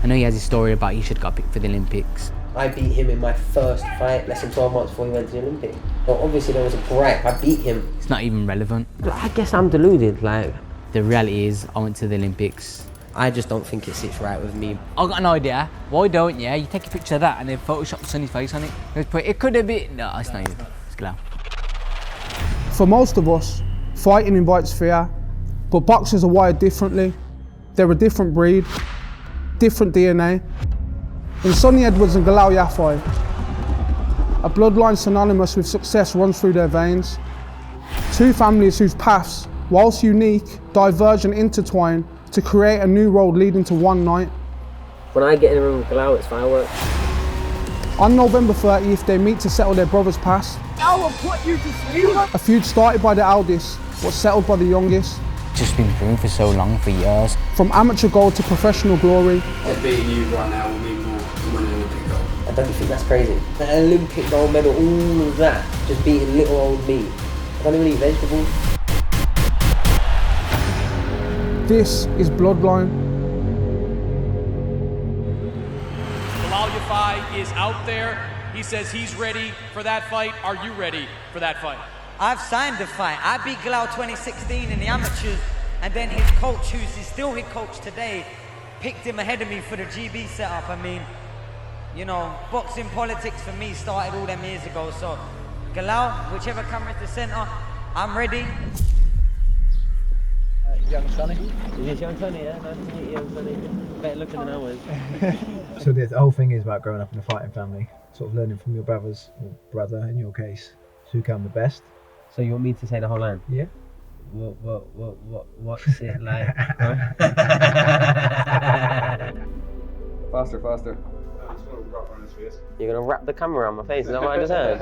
I know he has his story about he should have got picked for the Olympics. I beat him in my first fight, less than 12 months before he went to the Olympics. Well, obviously there was a gripe, I beat him. It's not even relevant. I guess I'm deluded, like. The reality is, I went to the Olympics. I just don't think it sits right with me. I've got an idea. Why don't you? You take a picture of that and then Photoshop Sonny's face on it. It could have been. No, it's not you. It's Galal. For most of us, fighting invites fear, but boxers are wired differently. They're a different breed, different DNA. In Sonny Edwards and Galal Yafai, a bloodline synonymous with success runs through their veins. Two families whose paths, whilst unique, diverge and intertwine to create a new road leading to one night. When I get in the room with Galal, it's fireworks. On November 30th, they meet to settle their brother's past. I will put you to sleep. A feud started by the eldest, was settled by the youngest. Just been brewing for so long, for years. From amateur gold to professional glory. Beating you right now will mean more than winning an Olympic gold. I don't think that's crazy. An Olympic gold medal, all of that, just beating little old me. I don't even eat vegetables. This is Bloodline. Galal Yafai is out there. He says he's ready for that fight. Are you ready for that fight? I've signed the fight. I beat Galal 2016 in the amateurs, and then his coach, who's still his coach today, picked him ahead of me for the GB setup. I mean, you know, boxing politics for me started all them years ago. So, Galal, whichever camera's the centre, I'm ready. Young Sonny. Is this young Sonny, yeah? Nice to meet you, young Sonny. Better looking than I was. So the whole thing is about growing up in a fighting family, sort of learning from your brothers, or brother in your case, who come the best. So you want me to say the whole line? Yeah. What's it like? Faster. You're gonna wrap the camera on my face, is that what I just heard?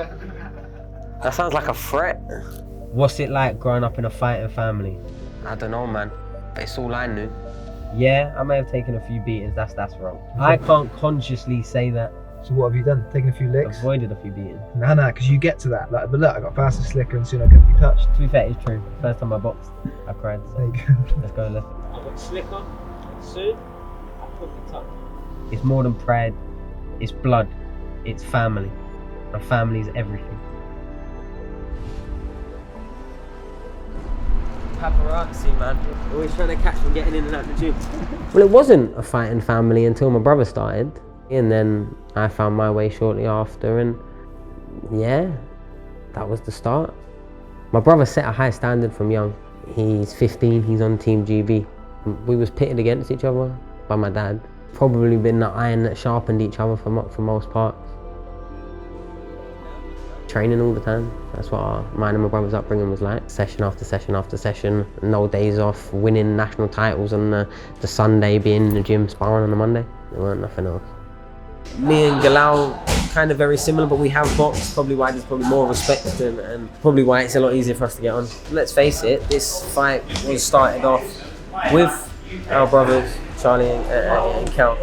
That sounds like a threat. What's it like growing up in a fighting family? I don't know, man. But it's all I knew. Yeah, I may have taken a few beatings, that's wrong. I can't consciously say that. So what have you done? Taken a few licks? Avoided a few beatings. No, because you get to that. Like, but look, I got faster, slicker, and soon I couldn't be touched. To be fair, it's true. First time I boxed, I cried. So There you go. let's go left. I got slicker, soon I couldn't touch. It's more than pride, it's blood, it's family. And family is everything. Paparazzi, man. Always trying to catch me getting in and out the gym. Well, it wasn't a fighting family until my brother started. And then I found my way shortly after, and yeah, that was the start. My brother set a high standard from young. He's 15, he's on Team GB. We was pitted against each other by my dad. Probably been the iron that sharpened each other for most parts. Training all the time. That's what mine and my brother's upbringing was like. Session after session after session, no days off, winning national titles on the Sunday, being in the gym, sparring on the Monday. There weren't nothing else. Me and Galal, kind of very similar, but we have boxed, probably why there's probably more respect and probably why it's a lot easier for us to get on. Let's face it, this fight was started off with our brothers, Charlie and Cal.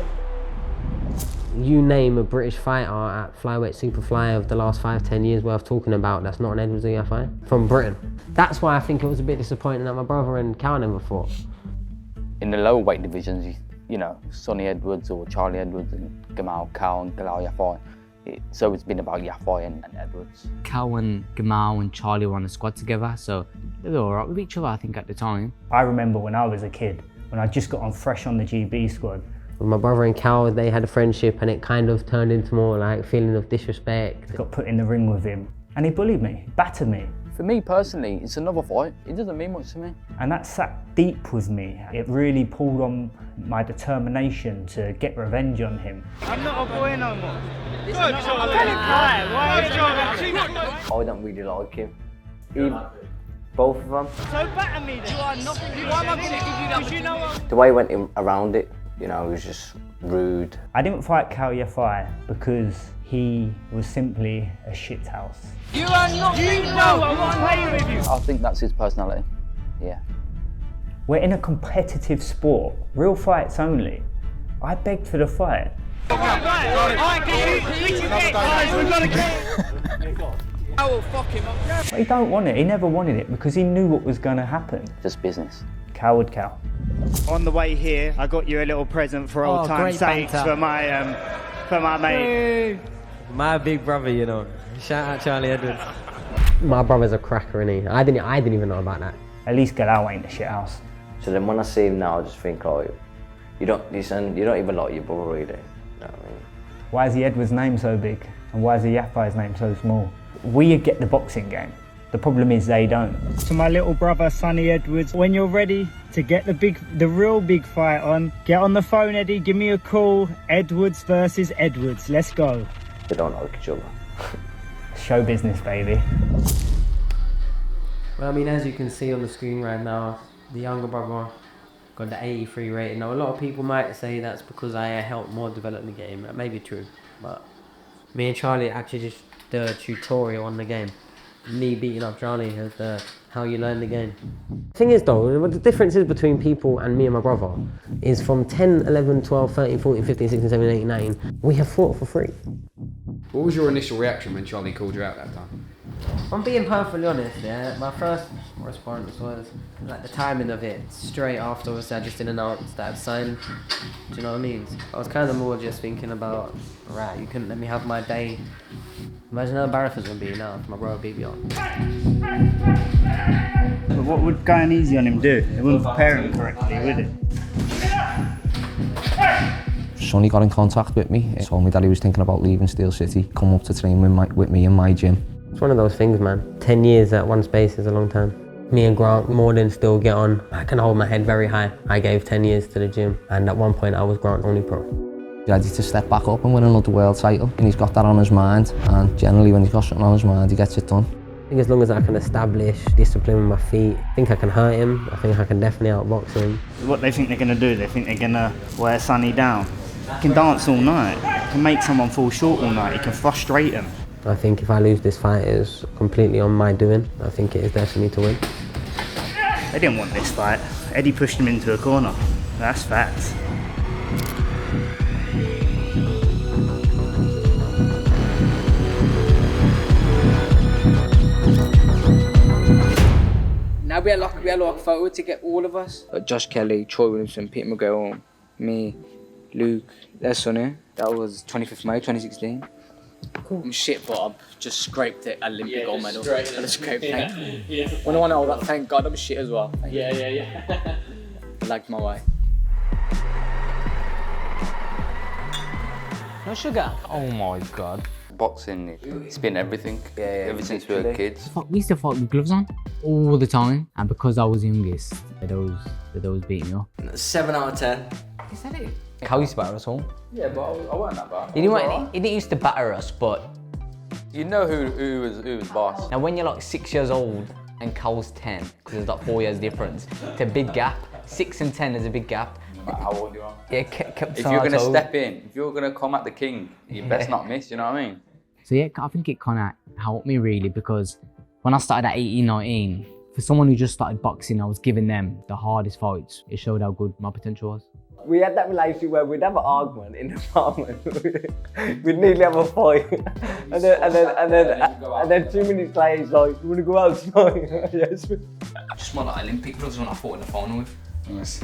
You name a British fighter at Flyweight Superfly of the last 5-10 years worth talking about that's not an Edwards and Yafai from Britain. That's why I think it was a bit disappointing that my brother and Cal never fought. In the lower weight divisions, you know, Sonny Edwards or Charlie Edwards and Gamal Cal and Galal Yafai. So it's been about Yafai and Edwards. Cal and Gamal and Charlie were on a squad together, so they were all right with each other, I think, at the time. I remember when I was a kid, when I just got on fresh on the GB squad. With my brother and Cal, they had a friendship and it kind of turned into more like feeling of disrespect. Got put in the ring with him and he bullied me, battered me. For me personally, it's another fight. It doesn't mean much to me. And that sat deep with me. It really pulled on my determination to get revenge on him. I'm not a boy no more. I don't really like him. Both of them. So batter me then. You are nothing. Why am I going to give you that? Because you know what? The way he went around it, you know, it was just rude. I didn't fight Cal Yafai because he was simply a shithouse. You are not. You know I want to play with you. I think that's his personality, yeah. We're in a competitive sport, real fights only. I begged for the fight. I will fuck him up. He don't want it, he never wanted it because he knew what was going to happen. Just business. Coward Cal. On the way here, I got you a little present for old time's sake for my mate. Hey. My big brother, you know. Shout out Charlie Edwards. My brother's a cracker, innit? I didn't even know about that. At least Galal ain't the shit house. So then when I see him now, I just think, oh, you don't even like your brother, really. You know what I mean? Why is the Edwards name so big? And why is the Yafai's name so small? We get the boxing game. The problem is they don't. To my little brother, Sonny Edwards, when you're ready to get the real big fight on, get on the phone, Eddie, give me a call. Edwards versus Edwards, let's go. They don't like each other. Show business, baby. Well, I mean, as you can see on the screen right now, the younger brother got the 83 rating. Now, a lot of people might say that's because I helped more develop the game. That may be true, but me and Charlie actually just did a tutorial on the game. Me beating up Charlie is how you learn the game. The thing is though, what the difference is between people and me and my brother is from 10, 11, 12, 13, 14, 15, 16, 17, 18, 19, we have fought for free. What was your initial reaction when Charlie called you out that time? I'm being perfectly honest, yeah. My first response was like the timing of it. Straight afterwards, I just didn't announce that I'd signed. Do you know what I mean? I was kind of more just thinking about, right, you couldn't let me have my day. Imagine how embarrassed it's gonna be now if my brother beat me up. But what would going easy on him do? It wouldn't prepare him correctly, would it? Sonny got in contact with me. He told me that he was thinking about leaving Steel City, come up to train with me in my gym. It's one of those things, man. 10 years at one space is a long time. Me and Grant Morden still get on. I can hold my head very high. I gave 10 years to the gym, and at one point I was Grant's only pro. Ready to step back up and win another world title, and he's got that on his mind, and generally when he's got something on his mind, he gets it done. I think as long as I can establish discipline with my feet, I think I can hurt him. I think I can definitely outbox him. What they think they're going to do, they think they're going to wear Sonny down. He can dance all night, he can make someone fall short all night, he can frustrate them. I think if I lose this fight, it's completely on my doing. I think it is definitely to win. They didn't want this fight. Eddie pushed him into a corner. That's facts. Now we had like a photo to get all of us. Josh Kelly, Troy Williamson, Pete McGill, me, Luke, there's Sonny. That was 25th May 2016. Cool. I'm shit, but I've just scraped it Olympic gold medal. I just scraped it. When I won all that, thank God I'm shit as well. Yeah. I lagged my way. No sugar. Oh my God. Boxing, it's been everything. Ever since we were kids. We used to fight with gloves on all the time, and because I was youngest, those beat me up. 7 out of 10. Is that it? Cal used to batter us all. Yeah, but I wasn't that bad. He didn't used to batter us, but You know who was boss. now when you're like 6 years old and Cal's 10, because there's like 4 years difference, it's a big gap. 6 and 10 is a big gap. How old you are? Yeah, kept If you're gonna step in, if you're gonna come at the king, you best not miss. You know what I mean? So yeah, I think it kind of helped me really, because when I started at 18, 19, for someone who just started boxing, I was giving them the hardest fights. It showed how good my potential was. We had that relationship where we'd have an argument in the apartment. We'd nearly have a fight. and then 2 minutes later, he's like, you want to go out tonight? Yes. Just more like Olympic gloves when I fought in the final with. Nice.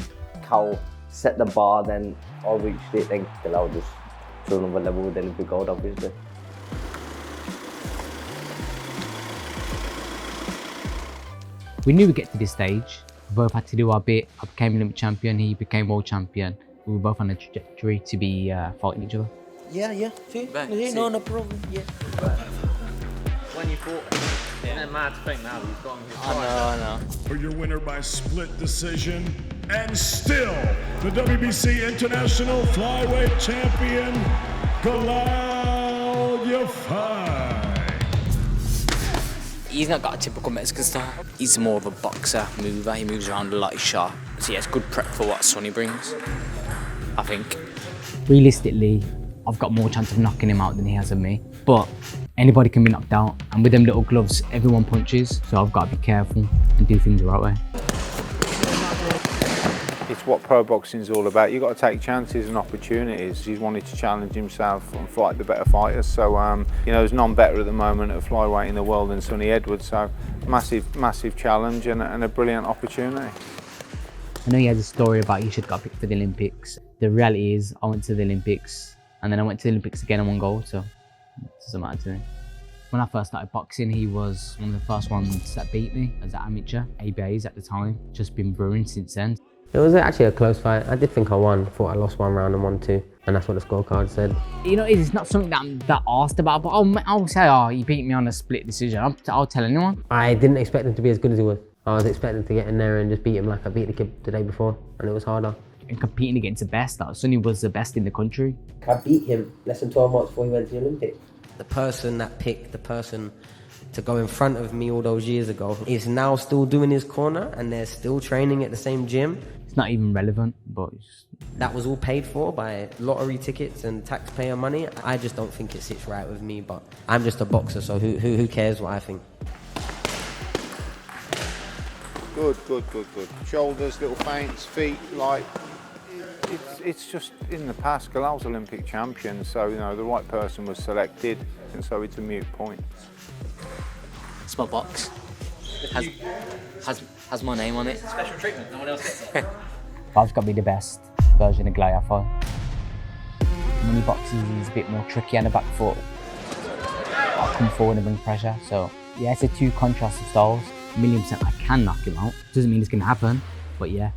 Cal set the bar, then I reached it, then Galal just to another level with Olympic gold, obviously. We knew we'd get to this stage. We both had to do our bit. I became Olympic champion, he became world champion. We were both on a trajectory to be fighting each other. Yeah. See? No problem. Yeah. When you fought, it's mad to think now you've got him. I know. For your winner by split decision, and still the WBC International Flyweight Champion, Galal Yafai. He's not got a typical Mexican style. He's more of a boxer, mover. He moves around a lot, he's sharp. So yeah, it's good prep for what Sonny brings, I think. Realistically, I've got more chance of knocking him out than he has of me. But anybody can be knocked out. And with them little gloves, everyone punches. So I've got to be careful and do things the right way. It's what pro boxing is all about. You've got to take chances and opportunities. He's wanted to challenge himself and fight the better fighters. So, there's none better at the moment at flyweight in the world than Sonny Edwards. So, massive challenge and a brilliant opportunity. I know he has a story about he should have got picked for the Olympics. The reality is I went to the Olympics and then I went to the Olympics again and won gold, so it doesn't matter to me. When I first started boxing, he was one of the first ones that beat me as an amateur. ABAs at the time, just been brewing since then. It was actually a close fight. I did think I won. Thought I lost 1 round and won 2. And that's what the scorecard said. You know, it's not something that I'm that asked about, but I'll say, oh, he beat me on a split decision. I'll tell anyone. I didn't expect him to be as good as he was. I was expecting to get in there and just beat him like I beat the kid the day before, and it was harder. And competing against the best, like Sonny was the best in the country. I beat him less than 12 months before he went to the Olympics. The person that picked the person to go in front of me all those years ago is now still doing his corner, and they're still training at the same gym. It's not even relevant, but that was all paid for by lottery tickets and taxpayer money. I just don't think it sits right with me, but I'm just a boxer, so who cares what I think? Good. Shoulders, little feints, feet, like, it's just in the past. Galal's Olympic champion, so you know the right person was selected, and so it's a moot point. It's my box. Has my name on it. Special treatment, no one else gets it. I've got to be the best version of Galal Yafai. When he boxes, he's a bit more tricky on the back foot. I'll come forward and bring pressure, so yeah, it's a 2 contrasting styles. 1,000,000% I can knock him out. Doesn't mean it's going to happen, but yeah.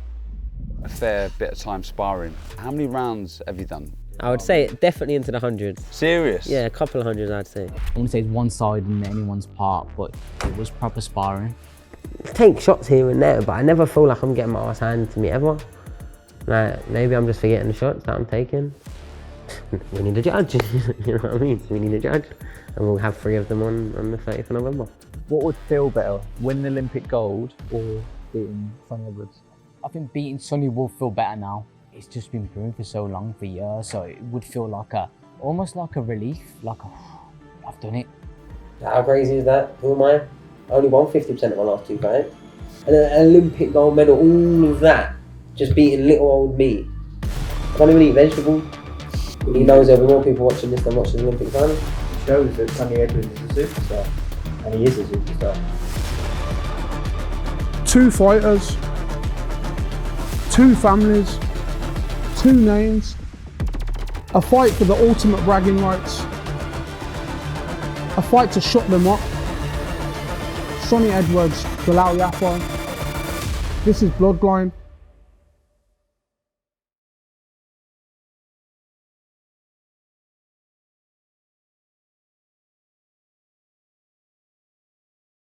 A fair bit of time sparring. How many rounds have you done? I would say definitely into the hundreds. Serious? Yeah, a couple of hundreds, I'd say. I wouldn't say it's one-sided in anyone's part, but it was proper sparring. Take shots here and there, but I never feel like I'm getting my ass handed to me ever. Like, maybe I'm just forgetting the shots that I'm taking. We need a judge, you know what I mean? We need a judge, and we'll have 3 of them on the 30th of November. What would feel better, winning Olympic gold or beating Sonny Edwards? I think beating Sonny will feel better now. It's just been brewing for so long, for years, so it would feel like almost like a relief, like I've done it. How crazy is that? Who am I? I only won 50% of my last 2 fights. And an Olympic gold medal, all of that, just beating little old me. I can't even eat vegetables. He knows there'll be more people watching this than watching the Olympic final. It shows that Sonny Edwards is a superstar, and he is a superstar. 2 fighters, 2 families, 2 names, a fight for the ultimate bragging rights, a fight to shut them up. Sonny Edwards, Galal Yafai. This is Bloodline.